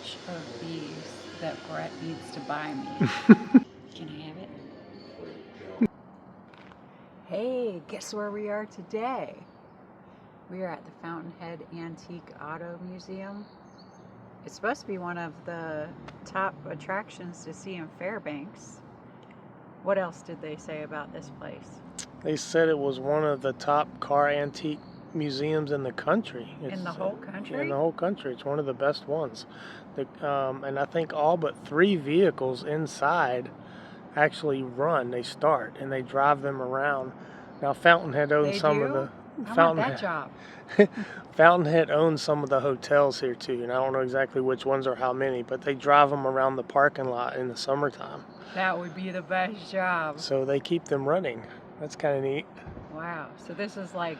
bunch of these that Brett needs to buy me. Can I have it? Hey, guess where we are today? We are at the Fountainhead Antique Auto Museum. It's supposed to be one of the top attractions to see in Fairbanks. What else did they say about this place? They said it was one of the top car antique museums in the country. In the whole country? In the whole country. It's one of the best ones. And I think all but 3 vehicles inside actually run. They start and they drive them around. Now Fountainhead owns some of the... I want that job. Fountainhead owns some of the hotels here too, and I don't know exactly which ones or how many, but they drive them around the parking lot in the summertime. That would be the best job. So they keep them running. That's kind of neat. Wow. So this is like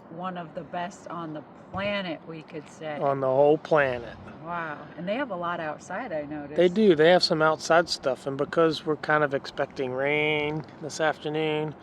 one of the best on the planet, we could say. On the whole planet. Wow. And they have a lot outside, I noticed. They do. They have some outside stuff, and because we're kind of expecting rain this afternoon,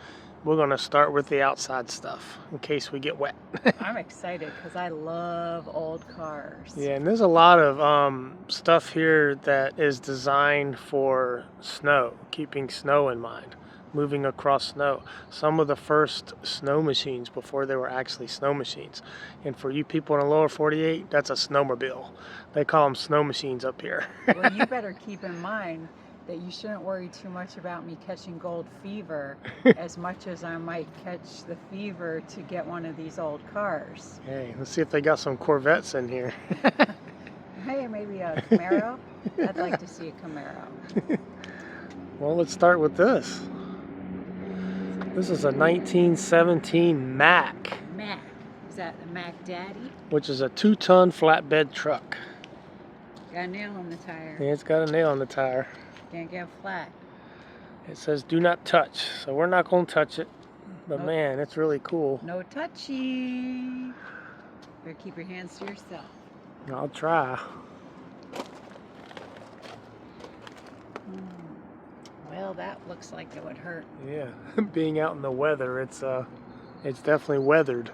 we're going to start with the outside stuff in case we get wet. I'm excited because I love old cars. Yeah, and there's a lot of stuff here that is designed for snow, keeping snow in mind, moving across snow. Some of the first snow machines before they were actually snow machines. And for you people in the lower 48, that's a snowmobile. They call them snow machines up here. Well, you better keep in mind that you shouldn't worry too much about me catching gold fever as much as I might catch the fever to get one of these old cars. Hey, let's see if they got some Corvettes in here. Hey, maybe a Camaro? I'd like to see a Camaro. Well, let's start with this. This is a 1917 Mack. Mack. Is that the Mack Daddy? Which is a 2-ton flatbed truck. Got a nail on the tire. Yeah, it's got a nail on the tire. Can't get flat. It says do not touch, so we're not going to touch it. But Nope. Man, it's really cool. No touchy. Better keep your hands to yourself. I'll try. Well, that looks like it would hurt. Yeah, being out in the weather, it's definitely weathered.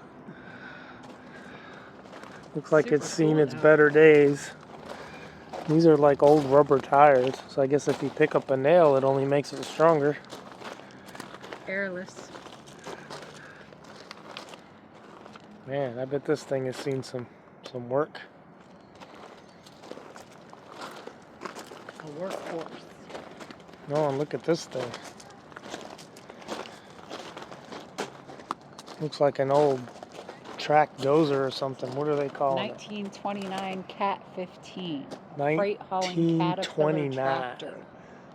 Looks like it's seen its better days. These are like old rubber tires, so I guess if you pick up a nail, it only makes it stronger. Airless. Man, I bet this thing has seen some work. A workhorse. Oh, and look at this thing. Looks like an old track dozer or something. What do they call it? 1929 Cat 15. Freight hauling Caterpillar tractor.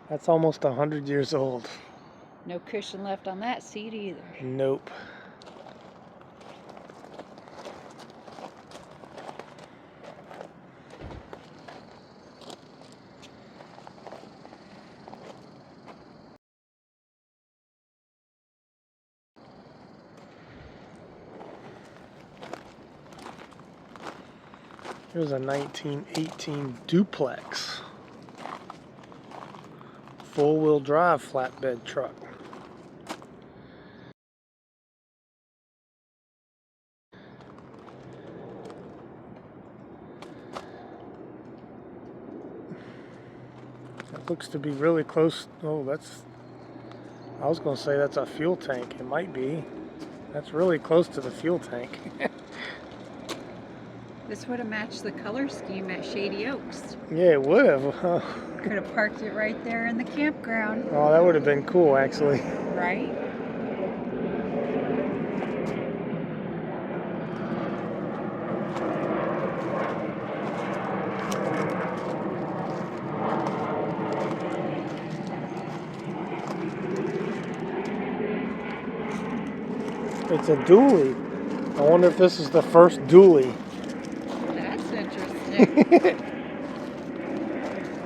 That's almost 100 years old. No cushion left on that seat either. Nope. Here's a 1918 duplex. Four-wheel drive flatbed truck. That looks to be really close. Oh, I was going to say that's a fuel tank. It might be. That's really close to the fuel tank. This would have matched the color scheme at Shady Oaks. Yeah, it would have. Could have parked it right there in the campground. Oh, that would have been cool, actually. Right? It's a dually. I wonder if this is the first dually. That's interesting.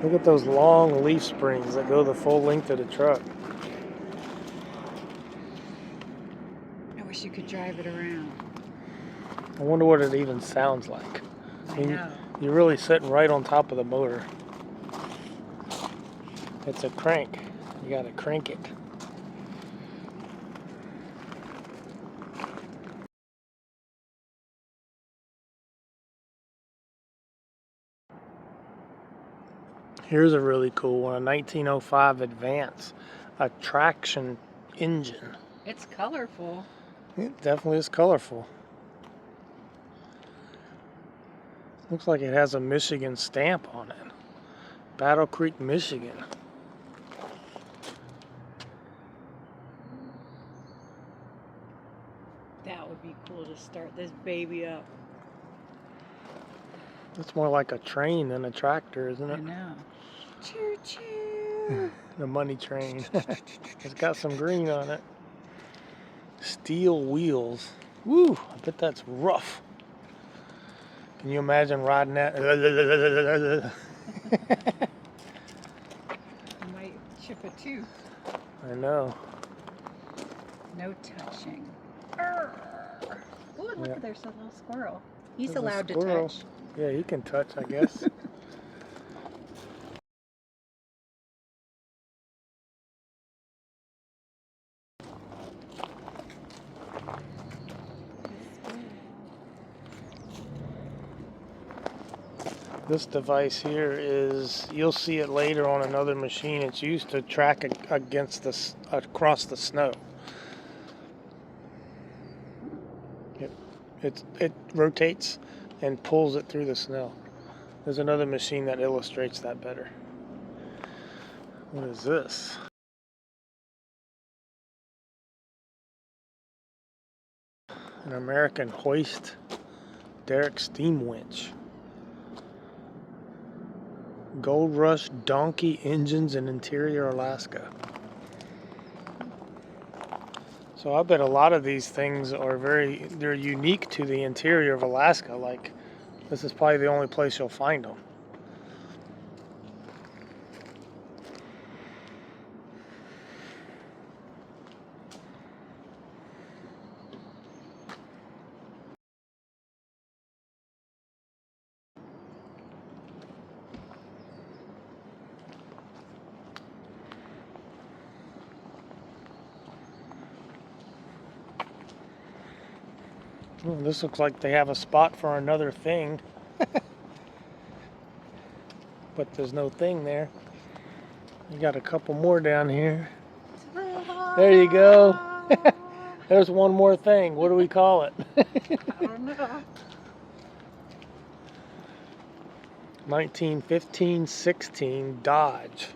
Look at those long leaf springs that go the full length of the truck. I wish you could drive it around. I wonder what it even sounds like. I know. You're really sitting right on top of the motor. It's a crank. You gotta crank it. Here's a really cool one, a 1905 Advance, a traction engine. It's colorful. It definitely is colorful. Looks like it has a Michigan stamp on it. Battle Creek, Michigan. That would be cool to start this baby up. It's more like a train than a tractor, isn't I it? know. Choo choo. The money train. It's got some green on it. Steel wheels. Woo, I bet that's rough. Can you imagine riding that? You might chip a tooth. I know. No touching. Arr. Ooh, look, Yeah. there's a little squirrel. He's There's a allowed to squirrel. touch. Yeah, he can touch, I guess. This device here is, you'll see it later on another machine. It's used to track against across the snow. It rotates and pulls it through the snow. There's another machine that illustrates that better. What is this? An American hoist derrick steam winch. Gold Rush donkey engines in interior Alaska. So I bet a lot of these things are they're unique to the interior of Alaska. Like, this is probably the only place you'll find them. Oh, this looks like they have a spot for another thing. But there's no thing there. You got a couple more down here. There you go. There's one more thing. What do we call it? I don't know. 1915-16 Dodge.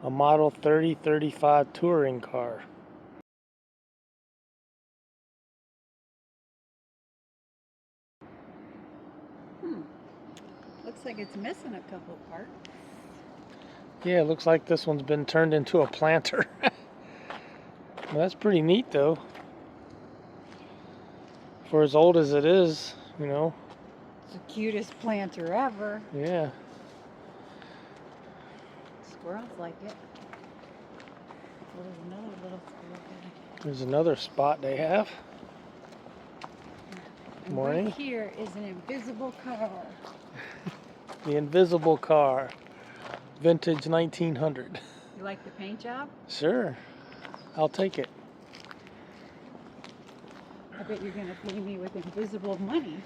A Model 3035 touring car. Looks like it's missing a couple parts. Yeah, it looks like this one's been turned into a planter. Well, that's pretty neat, though. For as old as it is, you know. It's the cutest planter ever. Yeah. Squirrels like it. Oh, there's another little squirrel there. There's another spot they have. And Morning. right here is an invisible car. The invisible car. Vintage 1900. You like the paint job? Sure. I'll take it. I bet you're going to pay me with invisible money.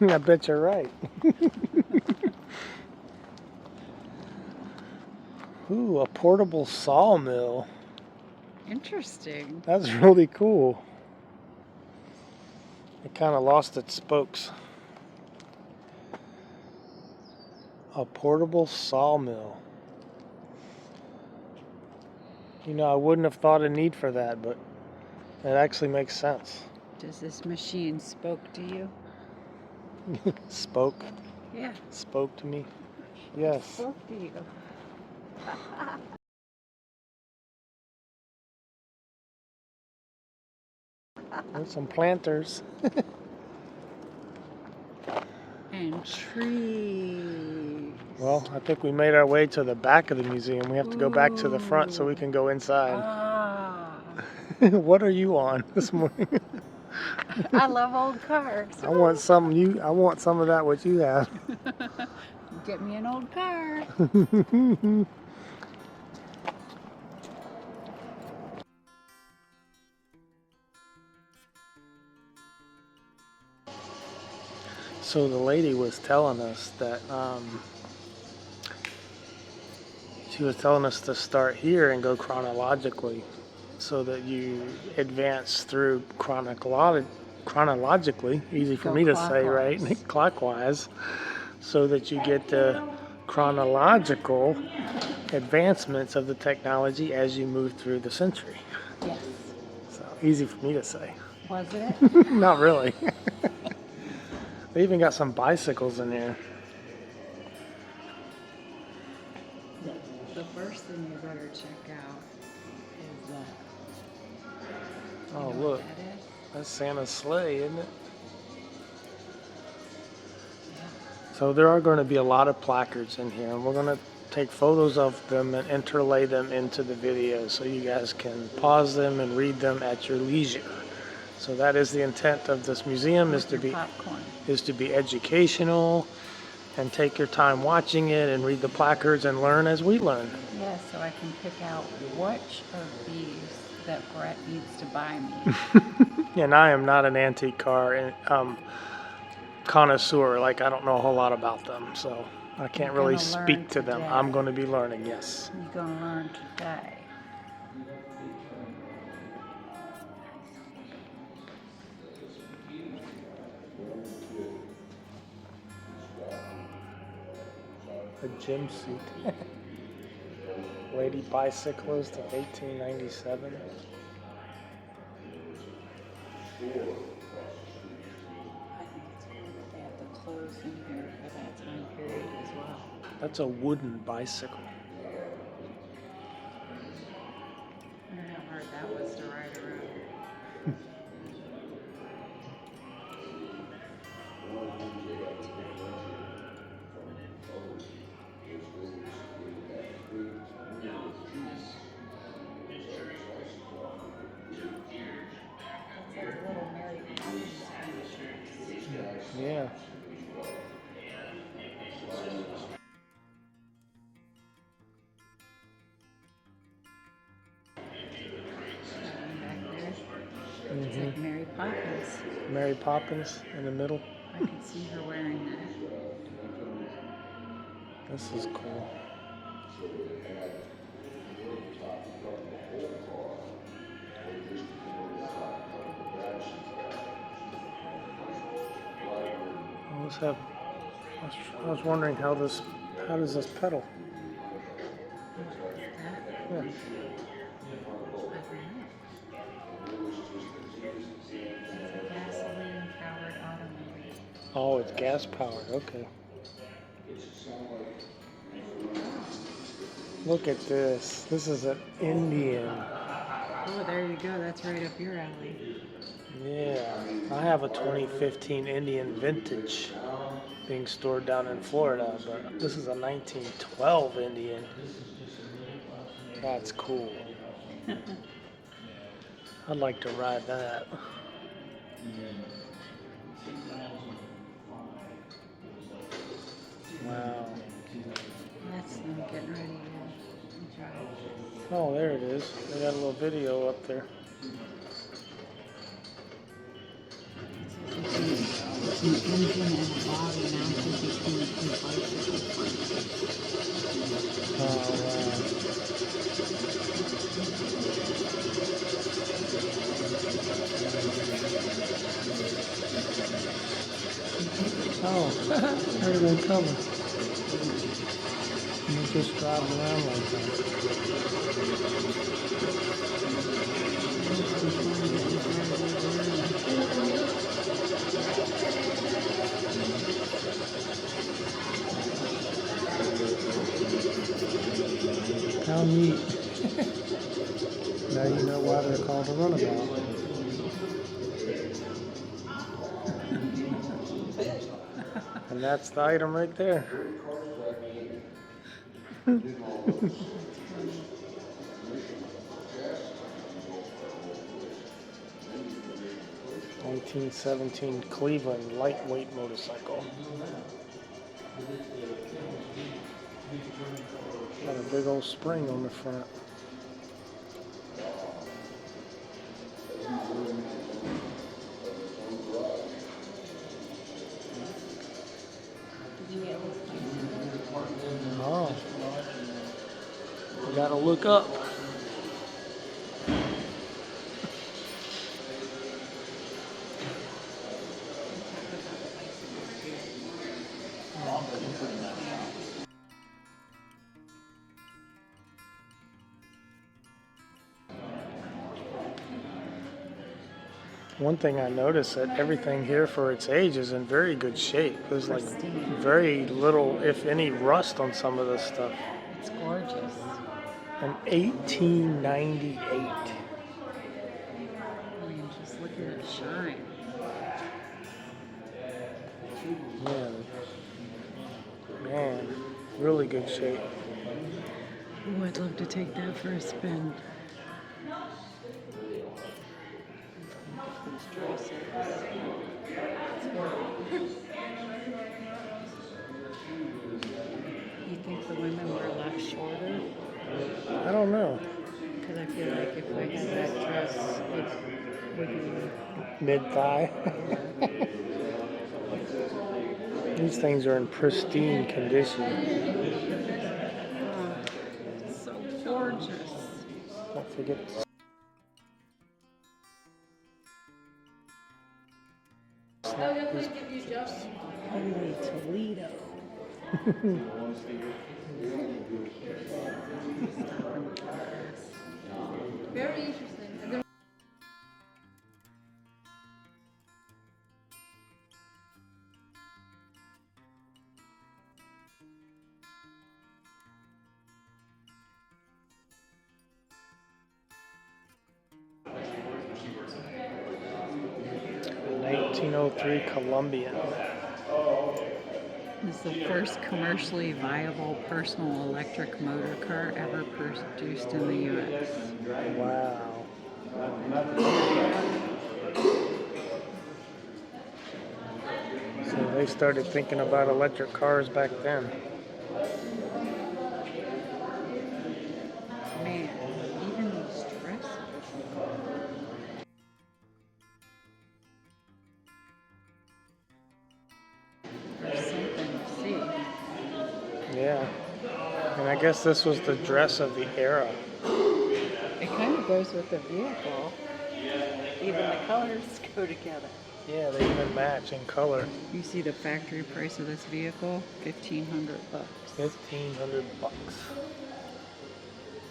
I bet you're right. Ooh, a portable sawmill. Interesting. That's really cool. It kind of lost its spokes. A portable sawmill. You know, I wouldn't have thought a need for that, but it actually makes sense. Does this machine spoke to you? Spoke? Yeah. Spoke to me? Yes. Spoke to you. There's some planters. And trees. Well, I think we made our way to the back of the museum. We have to go back to the front so we can go inside. Ah. What are you on this morning? I love old cars. I want some of that what you have. Get me an old car. So the lady was telling us that she was telling us to start here and go chronologically, so that you advance through chronologically, easy for Go me to say, right? clockwise. Clockwise, so that you get the chronological advancements of the technology as you move through the century. Yes. So easy for me to say. Was it? Not really. They even got some bicycles in there. The first thing you better check out is that. Oh, You know look. what that is? That's Santa's sleigh, isn't it? Yeah. So there are going to be a lot of placards in here, and we're going to take photos of them and interlay them into the video so you guys can pause them and read them at your leisure. So that is the intent of this museum, is With to your be popcorn. educational, and take your time watching it and read the placards and learn as we learn. Yeah, so I can pick out which of these that Brett needs to buy me. And I am not an antique car connoisseur. Like, I don't know a whole lot about them, so I can't You're really gonna learn speak to them. today. I'm going to be learning, yes. You're gonna learn today. A gym suit. Lady bicyclist of 1897. I think it's cool that they have the clothes in here for that time period as well. That's a wooden bicycle. I wonder how hard that was to ride around. That's like little Mary Poppins kind of shirts. Yeah. That one back there. It's Hmm. like Mary Poppins. Mary Poppins in the middle. I can see her wearing that. This is cool. I was wondering how does this pedal? That? Yeah. I don't know. It's a gasoline-powered automobile. Oh, it's gas powered. Okay. Look at this. This is an Indian. Oh, there you go. That's right up your alley. Yeah. I have a 2015 Indian vintage being stored down in Florida, but this is a 1912 Indian. That's cool. I'd like to ride that. Wow. That's them getting ready to drive. Oh, there it is. They got a little video up there. It's an engine and a body mounted between the two bicycle frames. Oh, wow. Oh, where did they come? And it just drives around like that. How neat. Now you know why they're called a runabout. And that's the item right there. 1917 Cleveland lightweight motorcycle. Got a big old spring on the front. Don't look up. One thing I noticed that everything here for its age is in very good shape. There's like very little, if any, rust on some of this stuff. It's gorgeous. In 1898. I mean, just look at it shine. Man, really good shape. Ooh, I'd love to take that for a spin. You think the women wear left shoulder? I don't know. Because I feel like if I had that dress, it would be Mid-thigh. These things are in pristine condition. oh, it's so gorgeous. Don't forget to snap these pictures. Holy Toledo. Very interesting. And then 1903 Columbian. This is the first commercially viable personal electric motor car ever produced in the U.S. Wow. So they started thinking about electric cars back then. Man, even these dresses. There's something to see. Yeah. And I guess this was the dress of the era. It kind of goes with the vehicle. Even the colors go together. Yeah, they even match in color. You see the factory price of this vehicle? $1,500. $1,500.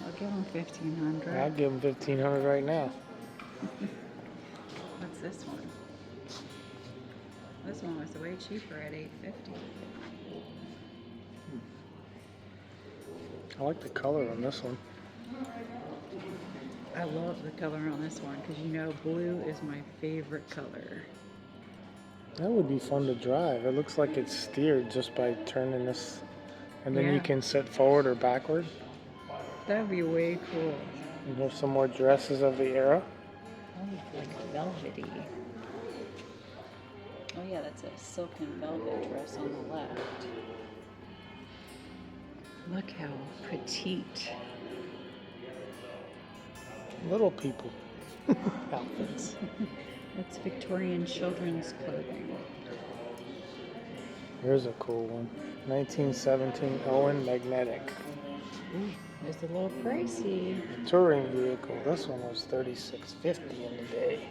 I'll give them $1,500. I'd give them $1,500 right now. What's this one? This one was way cheaper at $850. I like the color on this one. I love the color on this one because you know blue is my favorite color. That would be fun to drive. It looks like it's steered just by turning this, and then you Yeah. can sit forward or backward. That would be way cool. And here's some more dresses of the era. Oh, like velvety. Oh yeah, that's a silk and velvet dress on the left. Look how petite. Little people outfits. It's Victorian children's clothing. Here's a cool one. 1917 Owen Magnetic. Ooh, it's a little pricey. Touring vehicle. This one was $36.50 in the day.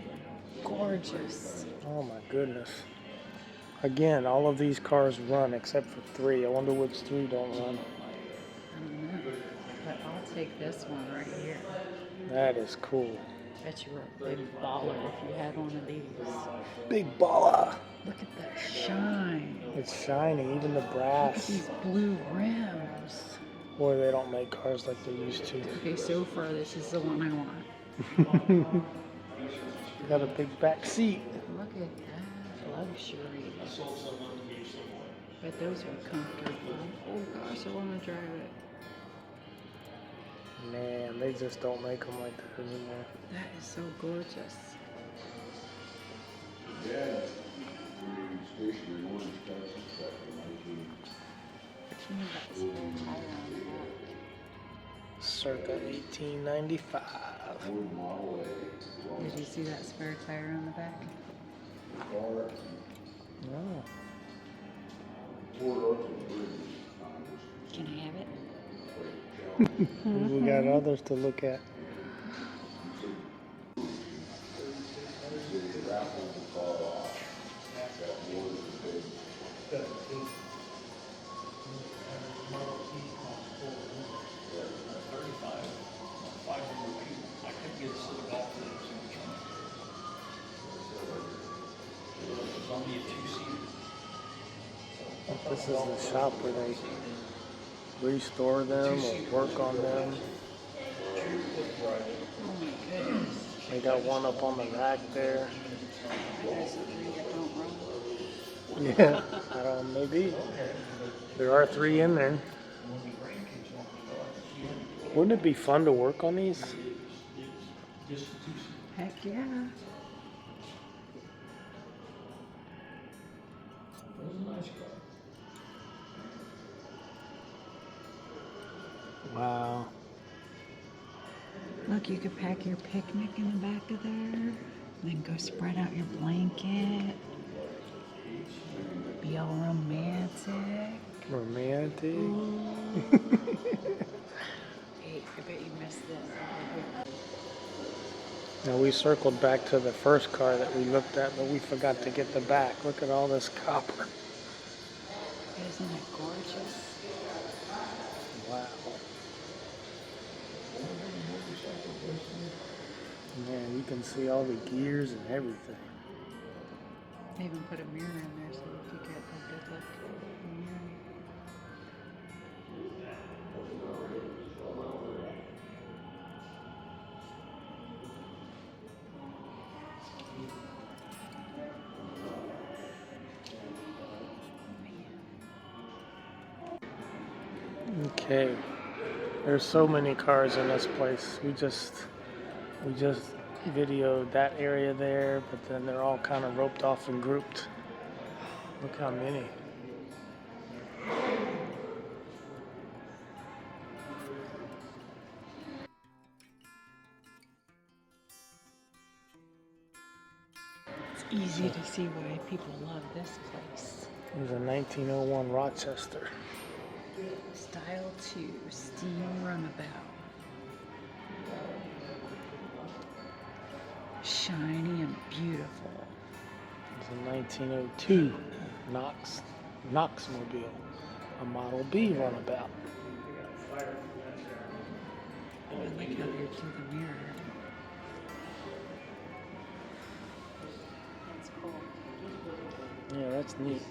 Gorgeous. Oh my goodness. Again, all of these cars run except for 3. I wonder which 3 don't run. I don't know. But I'll take this one right here. That is cool. Bet you were a big baller if you had one of these. Big baller. Look at the shine. It's shiny, even the Look at brass. these blue rims. Boy, they don't make cars like they used to. Okay, so far this is the one I want. Got a big back seat. Look at that luxury. Bet those are comfortable. Oh gosh, I want to drive it. Man, they just don't make them like that anymore. That is so gorgeous. Circa 1895. Did you see that spare tire on the back? No. Can I have it? We got others to look at. This is the shop where they restore them or work on them. Oh my goodness. They got one up on the rack there. There's the three that don't run. Yeah, I don't know, maybe. There are 3 in there. Wouldn't it be fun to work on these? Heck yeah. Wow. Look, you could pack your picnic in the back of there. Then go spread out your blanket. Be all romantic. Romantic. Hey, I bet you missed this. Now we circled back to the first car that we looked at, but we forgot to get the back. Look at all this copper. Isn't it gorgeous? Wow. Man, you can see all the gears and everything. They even put a mirror in there so you could get a good look in the mirror. Okay. There's so many cars in this place. We just videoed that area there, but then they're all kind of roped off and grouped. Look how many. It's easy to see why people love this place. There's a 1901 Rochester. Style 2 steam runabout. Shiny and beautiful. There's a 1902 Knoxmobile, a Model B runabout. I like how they're through the mirror. That's cool. Yeah, that's neat.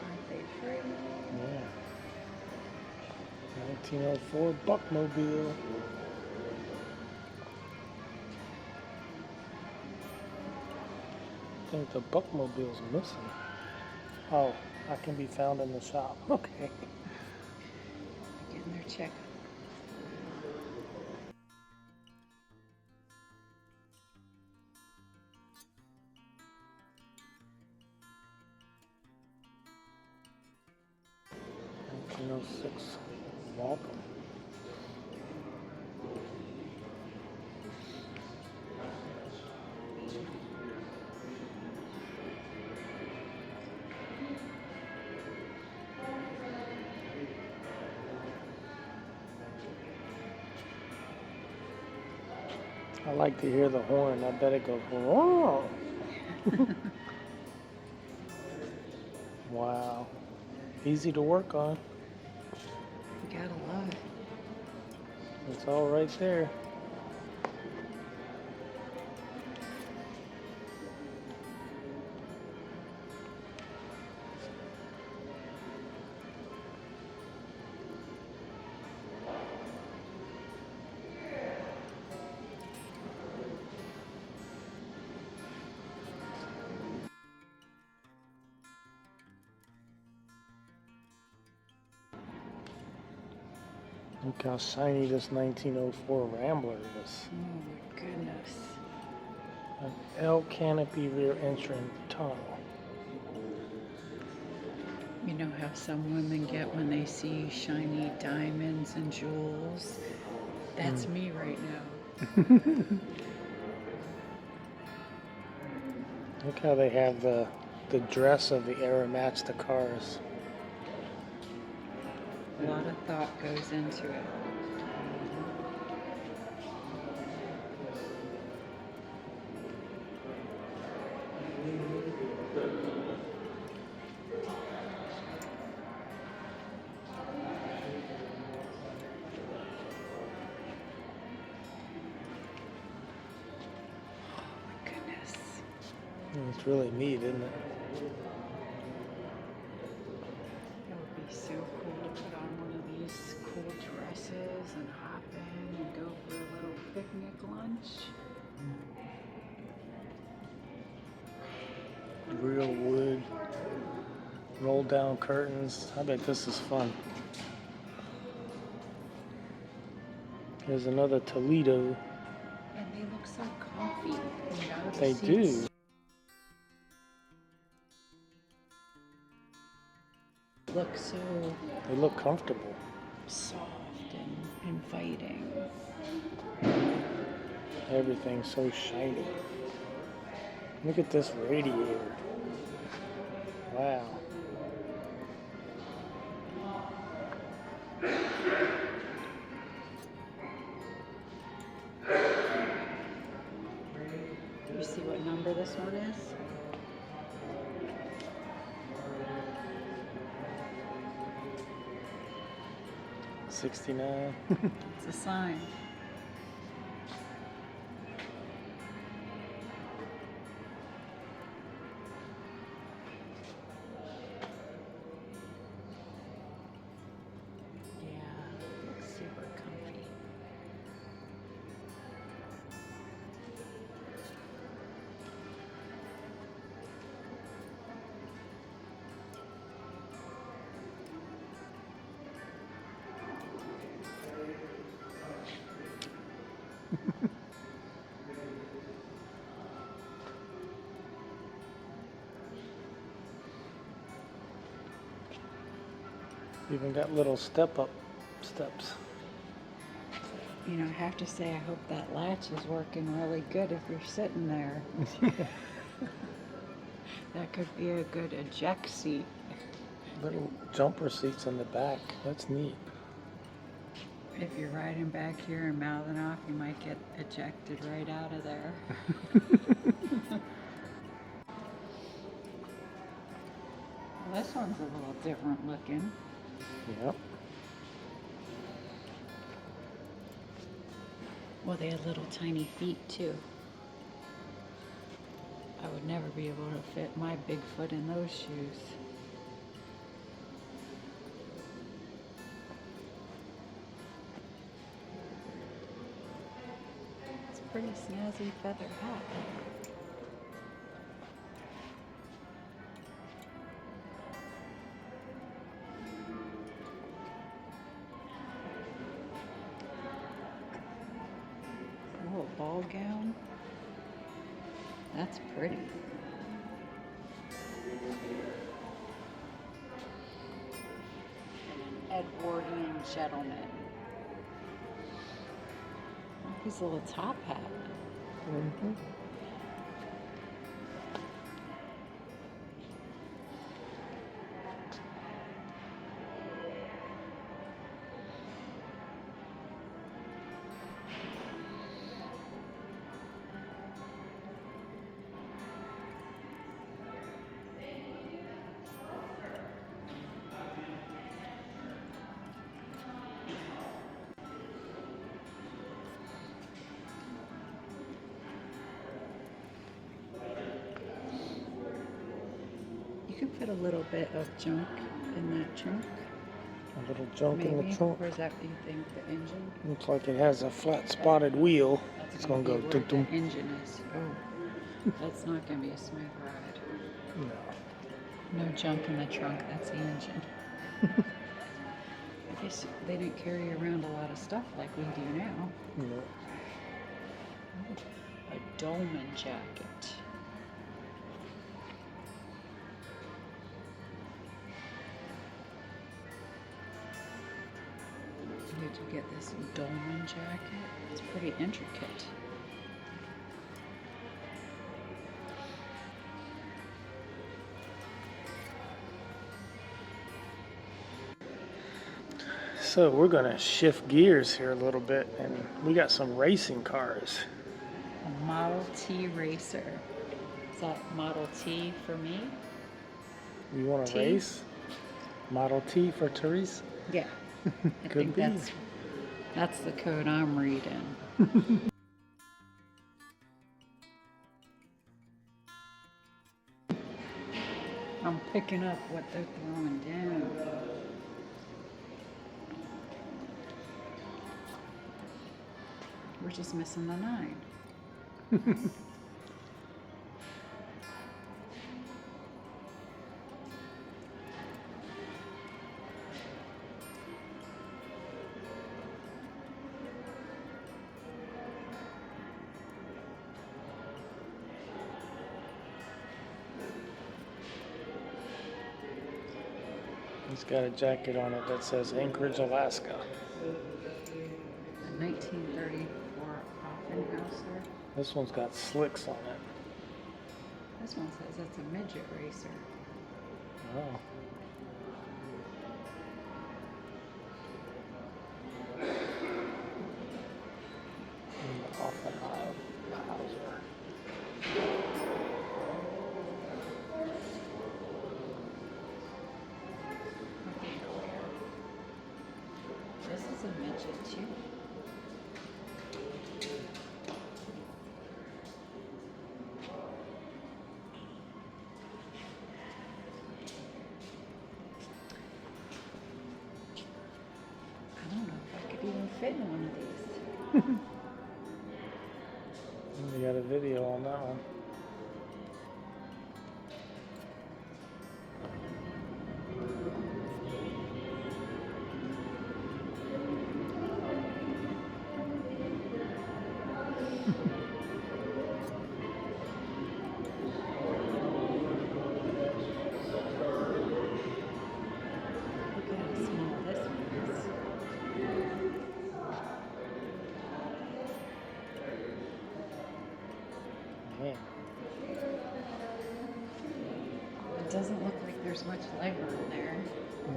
Aren't they pretty? Yeah. 1904 Buckmobile. I think the Buckmobile's missing. Oh, I can be found in the shop. Okay. Getting their check. '06 Welcome. I like to hear the horn. I bet it goes, whoa. Wow. Easy to work on. You gotta love it. It's all right there. Look how shiny this 1904 Rambler is. Oh my goodness. An L canopy rear entrance tunnel. You know how some women get when they see shiny diamonds and jewels? That's me right now. Look how they have the dress of the era match the cars. A lot of thought goes into it. It's really neat, isn't it? It would be so cool to put on one of these cool dresses and hop in and go for a little picnic lunch. Real wood, roll down curtains. I bet this is fun. Here's another Toledo. And they look so comfy. You know, the They seats do. look so They look comfortable. soft and inviting. Everything's so shiny. Look at this radiator. Wow. Do you see what number this one is? '69. It's a sign. Yeah, looks super comfy. Even got little step-up steps. You know, I have to say, I hope that latch is working really good if you're sitting there. That could be a good eject seat. Little jumper seats in the back. That's neat. If you're riding back here and mouthing off, you might get ejected right out of there. Well, this one's a little different looking. Yep. Well, they had little tiny feet too. I would never be able to fit my big foot in those shoes. It's a pretty snazzy feather hat. Oh, a ball gown. That's pretty. And an Edwardian gentleman. His little top hat. Mm-hmm. You could put a little bit of junk in that trunk. A little junk in Maybe. the trunk. Or is that, do you think, the engine? Looks like it has a flat spotted wheel. That's It's gonna be go where dum dum. the engine is. Oh, that's not gonna be a smooth ride. No. No junk in the trunk. That's the engine. guess they didn't carry around a lot of stuff like we do now. No. A dolman jacket. Where'd you get this dolman jacket? It's pretty intricate. So we're gonna shift gears here a little bit, and we got some racing cars. A Model T racer. Is that Model T for me? You want to T? race? Model T for Therese? Yeah. I Could think be. that's the code I'm reading. I'm picking up what they're throwing down. We're just missing the 9. He's got a jacket on it that says Anchorage, Alaska. A 1934 Offenhauser. This one's got slicks on it. This one says that's a midget racer. Oh. This is a midget too. I don't know if I could even fit in one of these. We got a video on that one. Look at how small this one is. Man. It doesn't look like there's much leg room there.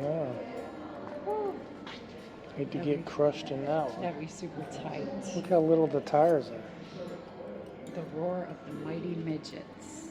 Yeah. Hate to get crushed in that one. That'd be super tight. Look how little the tires are. The roar of the mighty midgets.